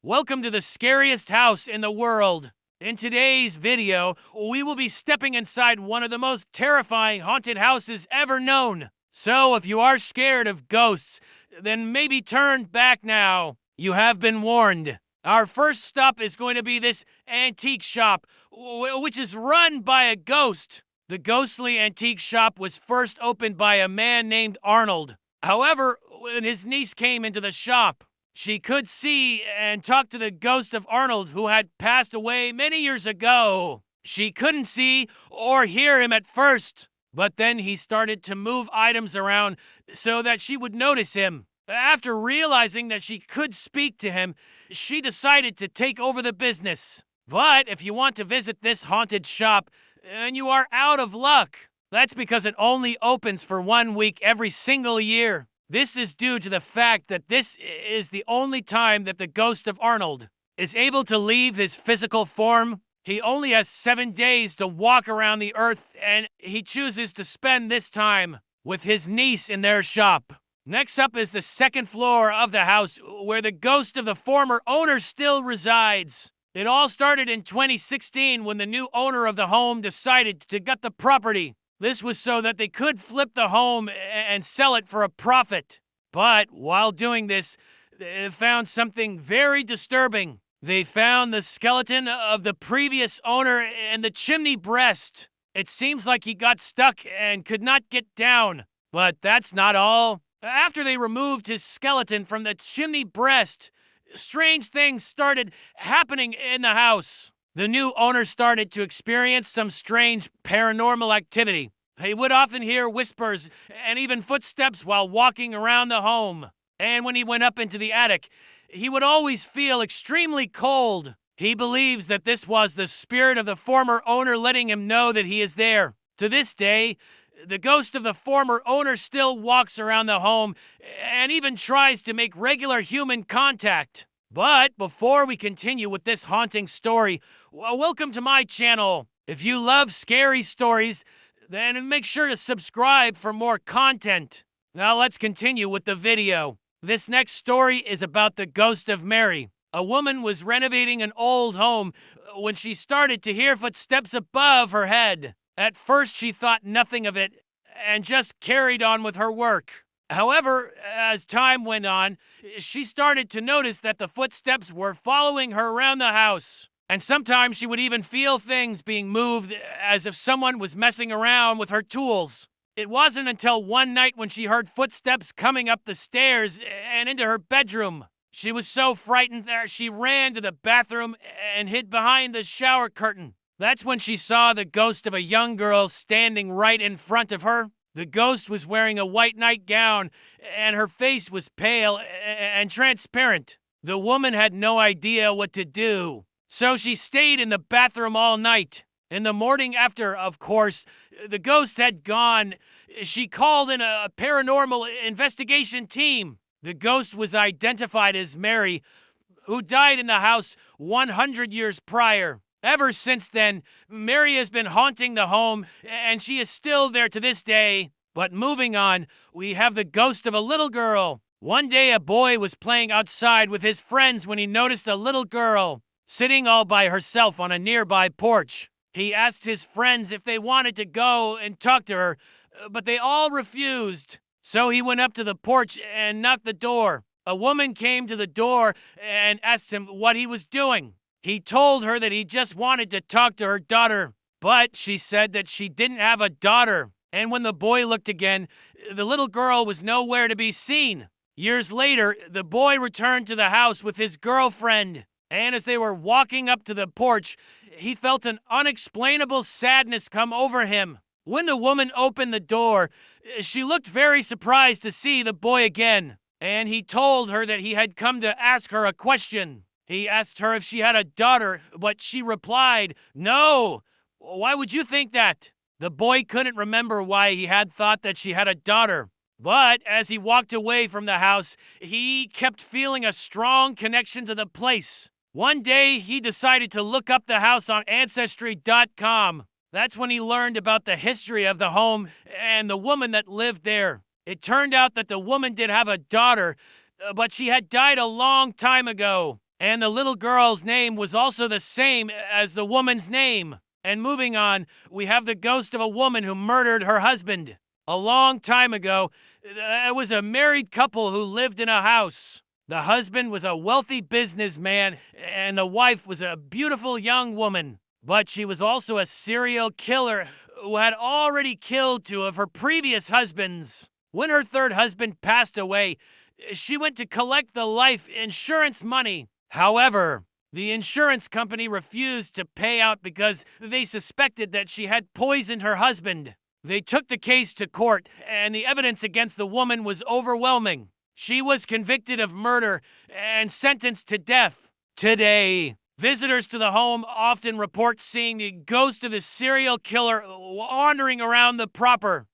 Welcome to the scariest house in the world. In today's video, we will be stepping inside one of the most terrifying haunted houses ever known. So if you are scared of ghosts, then maybe turn back now. You have been warned. Our first stop is going to be this antique shop, which is run by a ghost. The ghostly antique shop was first opened by a man named Arnold. However, when his niece came into the shop, she could see and talk to the ghost of Arnold, who had passed away many years ago. She couldn't see or hear him at first, but then he started to move items around so that she would notice him. After realizing that she could speak to him, she decided to take over the business. But if you want to visit this haunted shop, and you are out of luck, that's because it only opens for 1 week every single year. This is due to the fact that this is the only time that the ghost of Arnold is able to leave his physical form. He only has 7 days to walk around the earth, and he chooses to spend this time with his niece in their shop. Next up is the second floor of the house, where the ghost of the former owner still resides. It all started in 2016 when the new owner of the home decided to gut the property. This was so that they could flip the home and sell it for a profit. But while doing this, they found something very disturbing. They found the skeleton of the previous owner in the chimney breast. It seems like he got stuck and could not get down. But that's not all. After they removed his skeleton from the chimney breast, strange things started happening in the house. The new owner started to experience some strange paranormal activity. He would often hear whispers and even footsteps while walking around the home. And when he went up into the attic, he would always feel extremely cold. He believes that this was the spirit of the former owner letting him know that he is there. To this day, the ghost of the former owner still walks around the home and even tries to make regular human contact. But before we continue with this haunting story, welcome to my channel. If you love scary stories, then make sure to subscribe for more content. Now let's continue with the video. This next story is about the ghost of Mary. A woman was renovating an old home when she started to hear footsteps above her head. At first, she thought nothing of it and just carried on with her work. However, as time went on, she started to notice that the footsteps were following her around the house. And sometimes she would even feel things being moved as if someone was messing around with her tools. It wasn't until one night when she heard footsteps coming up the stairs and into her bedroom. She was so frightened that she ran to the bathroom and hid behind the shower curtain. That's when she saw the ghost of a young girl standing right in front of her. The ghost was wearing a white nightgown, and her face was pale and transparent. The woman had no idea what to do, so she stayed in the bathroom all night. In the morning after, of course, the ghost had gone. She called in a paranormal investigation team. The ghost was identified as Mary, who died in the house 100 years prior. Ever since then, Mary has been haunting the home, and she is still there to this day. But moving on, we have the ghost of a little girl. One day, a boy was playing outside with his friends when he noticed a little girl sitting all by herself on a nearby porch. He asked his friends if they wanted to go and talk to her, but they all refused. So he went up to the porch and knocked the door. A woman came to the door and asked him what he was doing. He told her that he just wanted to talk to her daughter, but she said that she didn't have a daughter. And when the boy looked again, the little girl was nowhere to be seen. Years later, the boy returned to the house with his girlfriend, and as they were walking up to the porch, he felt an unexplainable sadness come over him. When the woman opened the door, she looked very surprised to see the boy again, and he told her that he had come to ask her a question. He asked her if she had a daughter, but she replied, "No. Why would you think that?" The boy couldn't remember why he had thought that she had a daughter. But as he walked away from the house, he kept feeling a strong connection to the place. One day, he decided to look up the house on Ancestry.com. That's when he learned about the history of the home and the woman that lived there. It turned out that the woman did have a daughter, but she had died a long time ago. And the little girl's name was also the same as the woman's name. And moving on, we have the ghost of a woman who murdered her husband. A long time ago, it was a married couple who lived in a house. The husband was a wealthy businessman, and the wife was a beautiful young woman. But she was also a serial killer who had already killed two of her previous husbands. When her third husband passed away, she went to collect the life insurance money. However, the insurance company refused to pay out because they suspected that she had poisoned her husband. They took the case to court, and the evidence against the woman was overwhelming. She was convicted of murder and sentenced to death. Today, visitors to the home often report seeing the ghost of the serial killer wandering around the property.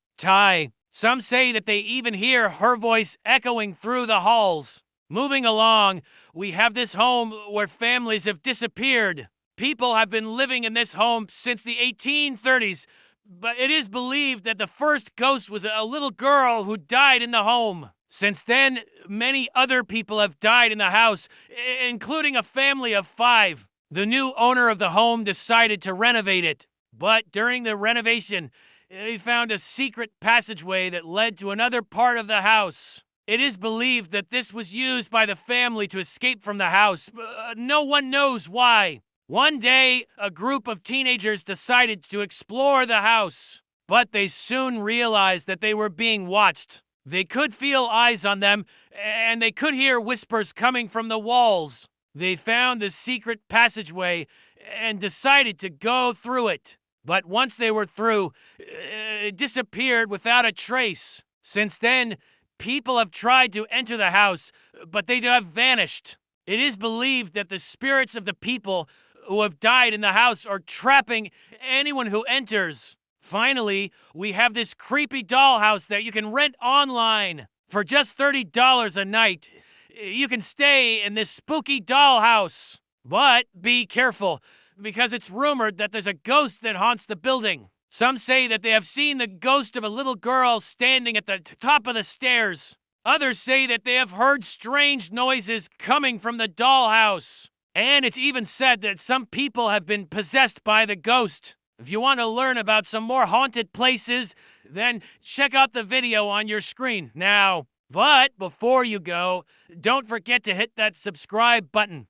Some say that they even hear her voice echoing through the halls. Moving along, we have this home where families have disappeared. People have been living in this home since the 1830s, but it is believed that the first ghost was a little girl who died in the home. Since then, many other people have died in the house, including a family of 5. The new owner of the home decided to renovate it, but during the renovation, they found a secret passageway that led to another part of the house. It is believed that this was used by the family to escape from the house. No one knows why. One day, a group of teenagers decided to explore the house, but they soon realized that they were being watched. They could feel eyes on them, and they could hear whispers coming from the walls. They found the secret passageway and decided to go through it. But once they were through, it disappeared without a trace. Since then, people have tried to enter the house, but they have vanished. It is believed that the spirits of the people who have died in the house are trapping anyone who enters. Finally, we have this creepy dollhouse that you can rent online. For just $30 a night, you can stay in this spooky dollhouse. But be careful, because it's rumored that there's a ghost that haunts the building. Some say that they have seen the ghost of a little girl standing at the top of the stairs. Others say that they have heard strange noises coming from the dollhouse. And it's even said that some people have been possessed by the ghost. If you want to learn about some more haunted places, then check out the video on your screen now. But before you go, don't forget to hit that subscribe button.